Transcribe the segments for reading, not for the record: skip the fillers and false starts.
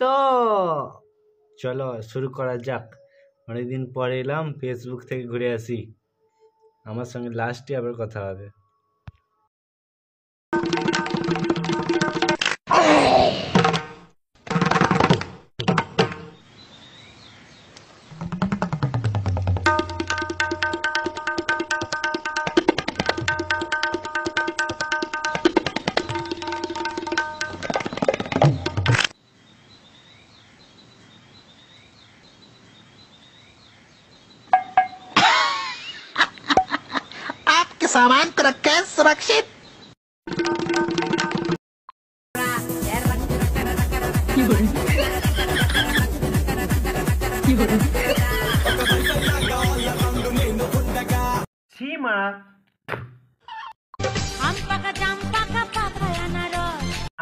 তো চলো শুরু করা যাক। অনেকদিন পরে এলাম, ফেসবুক থেকে ঘুরে আসি। আমার সঙ্গে লাস্টে আবার কথা হবে। आपके सामान को रखें सुरक्षित।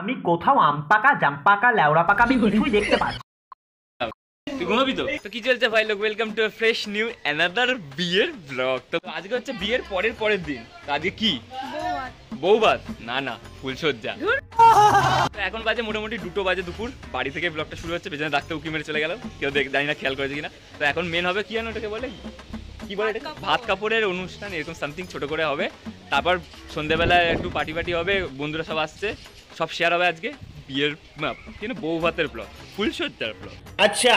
আমি কোথাও আম পাকা জাম পাকা লেওড়া পাকা আমি কিছুই দেখতে পাচ্ছি। তুই ঘুমাবি তো? তো কি চলছে ভাই লোক, welcome to fresh new another বিয়ের ব্লগ। তো আজকে হচ্ছে বিয়ের পরের দিন। তো আজকে কি বৌভাত? না না, ফুলসজ্জা। তো এখন বাজে মোটামুটি 2টো বাজে দুপুর। বাড়ি থেকে ব্লগটা শুরু হচ্ছে, পেছনে ডাক্তার উকি মেরে চলে গেল, কেউ জানি না খেয়াল করেছে কিনা। তো এখন মেন হবে কি জানো ওটাকে বলে, কি বলে এটা, ভাত কাপড়ের অনুষ্ঠান, এরকম সামথিং ছোট করে হবে। তারপর সন্ধ্যেবেলায় একটু পার্টি হবে, বন্ধুরা সব আসছে, সব শেয়ার হবে আজকে বিয়ের কিন্তু বউ ভাতের ব্লগ, ফুলসজ্জার ব্লগ। আচ্ছা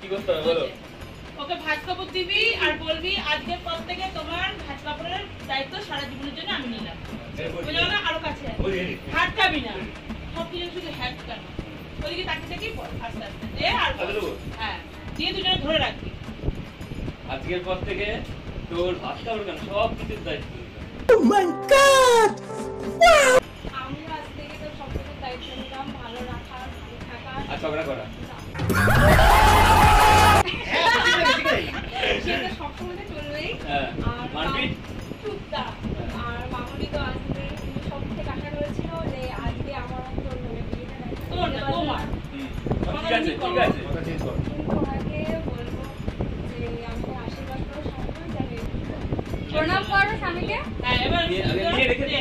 কি করতে হবে বলো? ওকে ভাত কাপড় দিবি আর বলবি আজকের পর থেকে তোমার ভাত কাপড়ের দায়িত্ব সারা জীবনের জন্য আমি নিলাম। বুঝলো না? আরো কাছে হাত খাবি না, সব কিছু শুধু হ্যাট খাবি। ওদিকে তাকে থেকেই পড় আস্তে আস্তে দে আর হ্যাঁ দিয়ে দুজনে ধরে রাখবি। আজকের পর থেকে তোর ভাত কাপড় কেন সব কিছুর দায়িত্ব। আমি আজ থেকে তোর সব কিছুর দায়িত্ব নিলাম, ভালো রাখা, ভালো থাকা আর ঝগড়া করা। সেটা সবসময় তো চলবেই। হ্যাঁ, আর মারপিট টুকটাক। আর মামুনি তো আজকে সব থেকে আশা করেছিল যে আজকে আমার তোর মানে বিয়েটা তোমার ঠিক আছে ঠিক আছে। কিন্তু ওনাকে বলবো যে আমাকে আশীর্বাদ করো স্বামী যাবে প্রণাম করো স্বামীকে। হ্যাঁ এবার নিয়ে রেখে দে,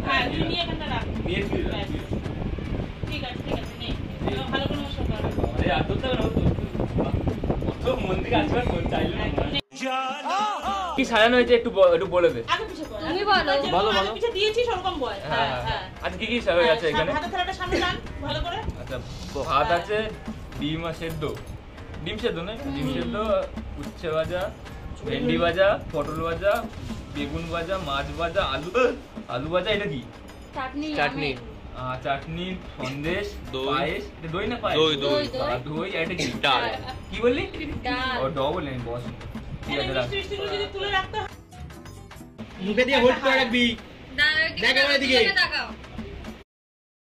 হ্যাঁ তুই নিয়ে এখানটা রাখ। নিয়ে তুই ঠিক আছে নে ভালো করে নমস্কার করো। আরে আর তো না তো মন থেকে আশীর্বাদ করতে চাইলো না। কি সাজানো হয়েছে একটু বলে দে। আগে পিছে বল, তুমি বলো। বলো আগে পিছে দিয়েছিস ওরকম বল। হ্যাঁ হ্যাঁ আজ কি কি সাজানো আছে এখানে? হাতে থালাটা সামনে টান ভালো করে। আচ্ছা, ভাত আছে, ডিম সেদ্ধ, ডিম সেদ্ধ না, ডিম সেদ্ধ, উচ্ছে ভাজা, ভেন্ডি ভাজা, পটল ভাজা, বেগুন ভাজা, মাছ ভাজা, আলু ভাজা, এটা কি চাটনি চাটনি, সন্দেশ, পায়েস, এটা দই না পায়েস? দই, এটা কি ডাল। কি বললি? ডাল। ও ডাল বললেন বস। ঠিক আছে রাখ। মিষ্টিগুলো যদি তুলে রাখতে হয় মুখে দিয়ে হোল্ড করে রাখবি। দেখ আমার দিকে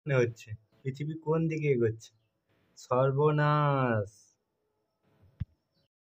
মনে হচ্ছে পৃথিবী কোন দিকে এগোচ্ছে। সর্বনাশ।